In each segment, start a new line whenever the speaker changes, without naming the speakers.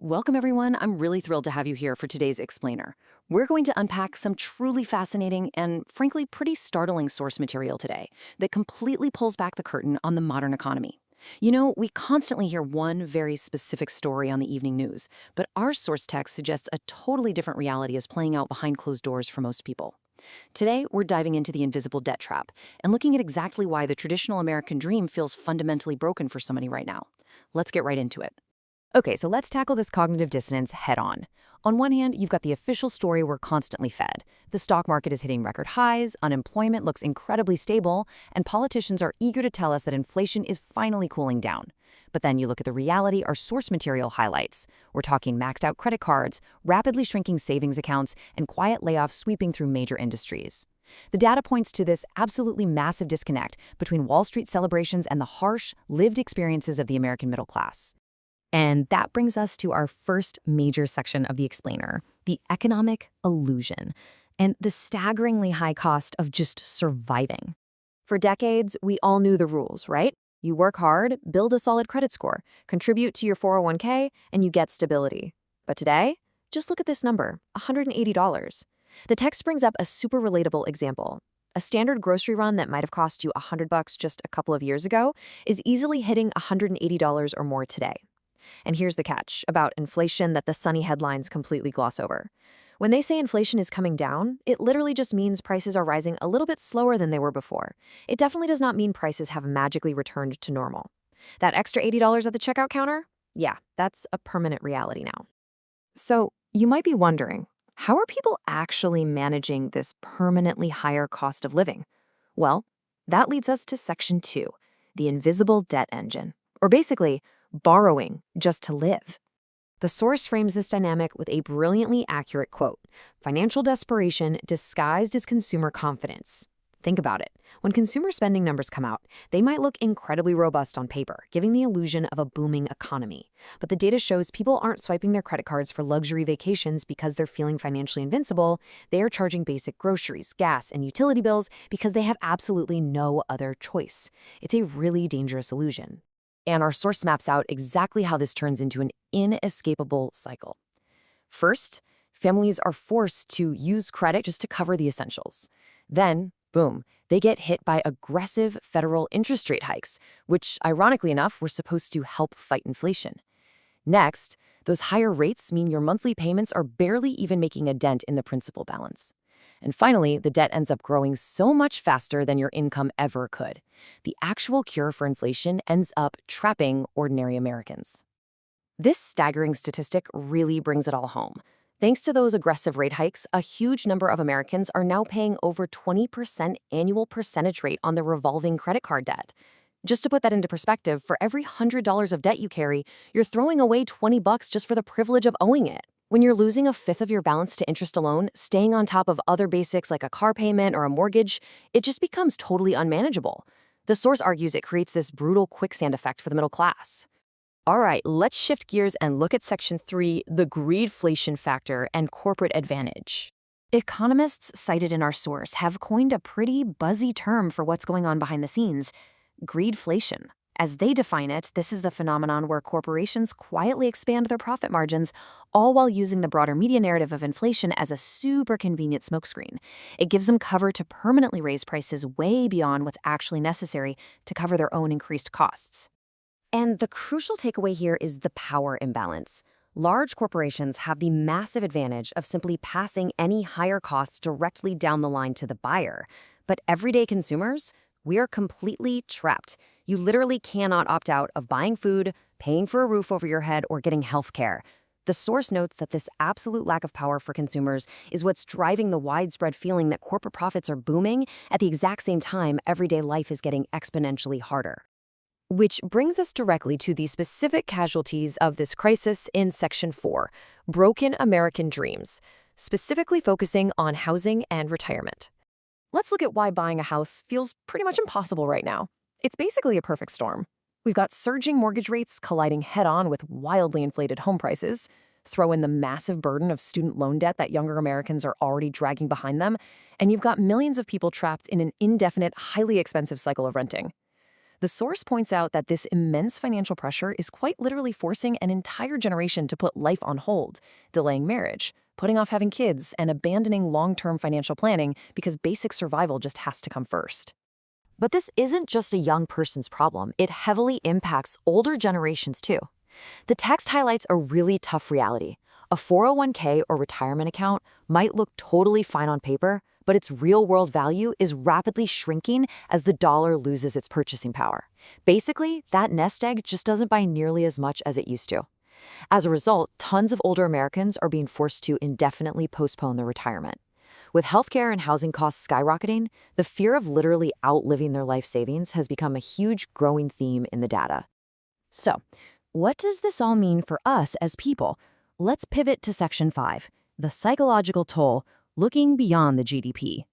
Welcome, everyone. I'm really thrilled to have you here for today's Explainer. We're going to unpack some truly fascinating and, frankly, pretty startling source material today that completely pulls back the curtain on the modern economy. You know, we constantly hear one very specific story on the evening news, but our source text suggests a totally different reality is playing out behind closed doors for most people. Today, we're diving into the invisible debt trap and looking at exactly why the traditional American dream feels fundamentally broken for so many right now. Let's get right into it. Okay, so let's tackle this cognitive dissonance head on. On one hand, you've got the official story we're constantly fed. The stock market is hitting record highs, unemployment looks incredibly stable, and politicians are eager to tell us that inflation is finally cooling down. But then you look at the reality our source material highlights. We're talking maxed out credit cards, rapidly shrinking savings accounts, and quiet layoffs sweeping through major industries. The data points to this absolutely massive disconnect between Wall Street celebrations and the harsh, lived experiences of the American middle class. And that brings us to our first major section of the explainer, the economic illusion, and the staggeringly high cost of just surviving. For decades, we all knew the rules, right? You work hard, build a solid credit score, contribute to your 401k, and you get stability. But today, just look at this number, $180. The text brings up a super relatable example. A standard grocery run that might have cost you $100 just a couple of years ago is easily hitting $180 or more today. And here's the catch about inflation that the sunny headlines completely gloss over. When they say inflation is coming down, it literally just means prices are rising a little bit slower than they were before. It definitely does not mean prices have magically returned to normal. That extra $80 at the checkout counter? Yeah, that's a permanent reality now. So you might be wondering, how are people actually managing this permanently higher cost of living? Well, that leads us to Section 2, the invisible debt engine, or basically, borrowing just to live. The source frames this dynamic with a brilliantly accurate quote, "Financial desperation disguised as consumer confidence." Think about it. When consumer spending numbers come out, they might look incredibly robust on paper, giving the illusion of a booming economy. But the data shows people aren't swiping their credit cards for luxury vacations because they're feeling financially invincible. They are charging basic groceries, gas, and utility bills because they have absolutely no other choice. It's a really dangerous illusion. And our source maps out exactly how this turns into an inescapable cycle. First, families are forced to use credit just to cover the essentials. Then, boom, they get hit by aggressive federal interest rate hikes, which, ironically enough, were supposed to help fight inflation. Next, those higher rates mean your monthly payments are barely even making a dent in the principal balance. And finally, the debt ends up growing so much faster than your income ever could. The actual cure for inflation ends up trapping ordinary Americans. This staggering statistic really brings it all home. Thanks to those aggressive rate hikes, a huge number of Americans are now paying over 20% annual percentage rate on their revolving credit card debt. Just to put that into perspective, for every $100 of debt you carry, you're throwing away $20 just for the privilege of owing it. When you're losing a fifth of your balance to interest alone, staying on top of other basics like a car payment or a mortgage, it just becomes totally unmanageable. The source argues it creates this brutal quicksand effect for the middle class. All right, let's shift gears and look at Section 3, the greedflation factor and corporate advantage. Economists cited in our source have coined a pretty buzzy term for what's going on behind the scenes, greedflation. As they define it, this is the phenomenon where corporations quietly expand their profit margins, all while using the broader media narrative of inflation as a super convenient smokescreen. It gives them cover to permanently raise prices way beyond what's actually necessary to cover their own increased costs. And the crucial takeaway here is the power imbalance. Large corporations have the massive advantage of simply passing any higher costs directly down the line to the buyer. But everyday consumers, we are completely trapped. You literally cannot opt out of buying food, paying for a roof over your head, or getting health care. The source notes that this absolute lack of power for consumers is what's driving the widespread feeling that corporate profits are booming at the exact same time everyday life is getting exponentially harder. Which brings us directly to the specific casualties of this crisis in Section 4, broken American dreams, specifically focusing on housing and retirement. Let's look at why buying a house feels pretty much impossible right now. It's basically a perfect storm. We've got surging mortgage rates colliding head-on with wildly inflated home prices. Throw in the massive burden of student loan debt that younger Americans are already dragging behind them, and you've got millions of people trapped in an indefinite, highly expensive cycle of renting. The source points out that this immense financial pressure is quite literally forcing an entire generation to put life on hold, delaying marriage, putting off having kids, and abandoning long-term financial planning because basic survival just has to come first.
But this isn't just a young person's problem. It heavily impacts older generations too. The text highlights a really tough reality. A 401k or retirement account might look totally fine on paper, but its real-world value is rapidly shrinking as the dollar loses its purchasing power. Basically, that nest egg just doesn't buy nearly as much as it used to. As a result, tons of older Americans are being forced to indefinitely postpone their retirement. With healthcare and housing costs skyrocketing, the fear of literally outliving their life savings has become a huge growing theme in the data.
So, what does this all mean for us as people? Let's pivot to Section 5, the psychological toll, looking beyond the GDP.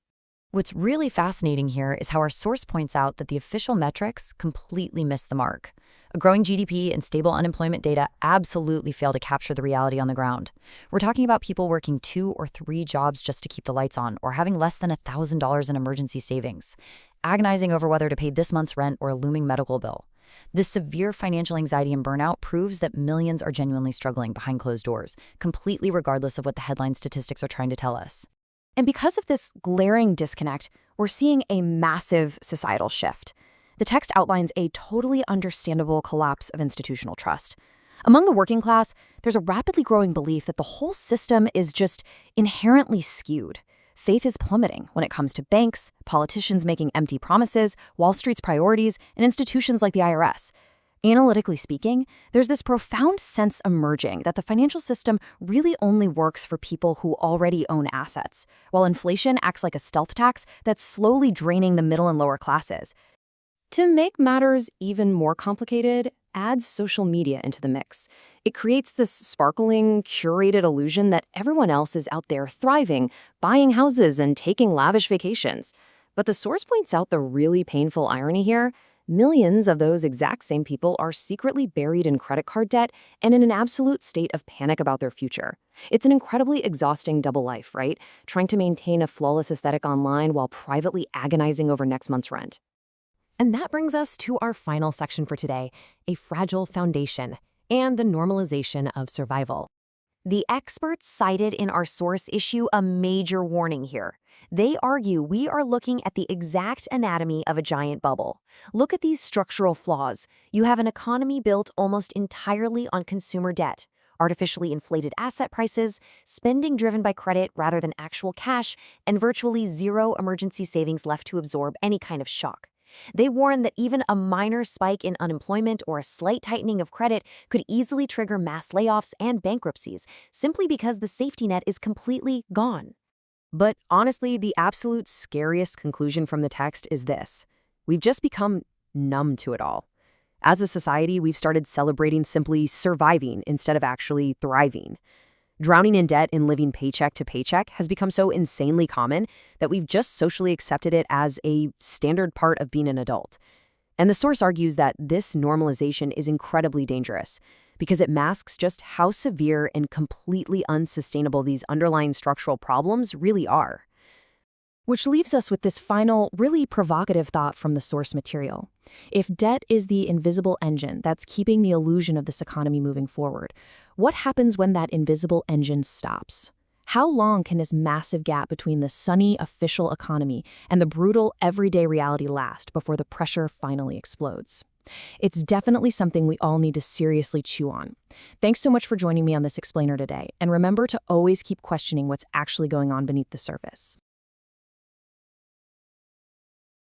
What's really fascinating here is how our source points out that the official metrics completely miss the mark. A growing GDP and stable unemployment data absolutely fail to capture the reality on the ground. We're talking about people working 2 or 3 jobs just to keep the lights on, or having less than $1,000 in emergency savings, agonizing over whether to pay this month's rent or a looming medical bill. This severe financial anxiety and burnout proves that millions are genuinely struggling behind closed doors, completely regardless of what the headline statistics are trying to tell us.
And because of this glaring disconnect, we're seeing a massive societal shift. The text outlines a totally understandable collapse of institutional trust. Among the working class, there's a rapidly growing belief that the whole system is just inherently skewed. Faith is plummeting when it comes to banks, politicians making empty promises, Wall Street's priorities, and institutions like the IRS. Analytically speaking, there's this profound sense emerging that the financial system really only works for people who already own assets, while inflation acts like a stealth tax that's slowly draining the middle and lower classes. To make matters even more complicated, add social media into the mix. It creates this sparkling, curated illusion that everyone else is out there thriving, buying houses, and taking lavish vacations. But the source points out the really painful irony here. Millions of those exact same people are secretly buried in credit card debt and in an absolute state of panic about their future. It's an incredibly exhausting double life, right? Trying to maintain a flawless aesthetic online while privately agonizing over next month's rent. And that brings us to our final section for today, a fragile foundation and the normalization of survival. The experts cited in our source issue a major warning here. They argue we are looking at the exact anatomy of a giant bubble. Look at these structural flaws. You have an economy built almost entirely on consumer debt, artificially inflated asset prices, spending driven by credit rather than actual cash, and virtually zero emergency savings left to absorb any kind of shock. They warn that even a minor spike in unemployment or a slight tightening of credit could easily trigger mass layoffs and bankruptcies, simply because the safety net is completely gone. But honestly, the absolute scariest conclusion from the text is this: we've just become numb to it all. As a society, we've started celebrating simply surviving instead of actually thriving. Drowning in debt and living paycheck to paycheck has become so insanely common that we've just socially accepted it as a standard part of being an adult. And the source argues that this normalization is incredibly dangerous because it masks just how severe and completely unsustainable these underlying structural problems really are. Which leaves us with this final, really provocative thought from the source material. If debt is the invisible engine that's keeping the illusion of this economy moving forward, what happens when that invisible engine stops? How long can this massive gap between the sunny official economy and the brutal everyday reality last before the pressure finally explodes? It's definitely something we all need to seriously chew on. Thanks so much for joining me on this explainer today, and remember to always keep questioning what's actually going on beneath the surface.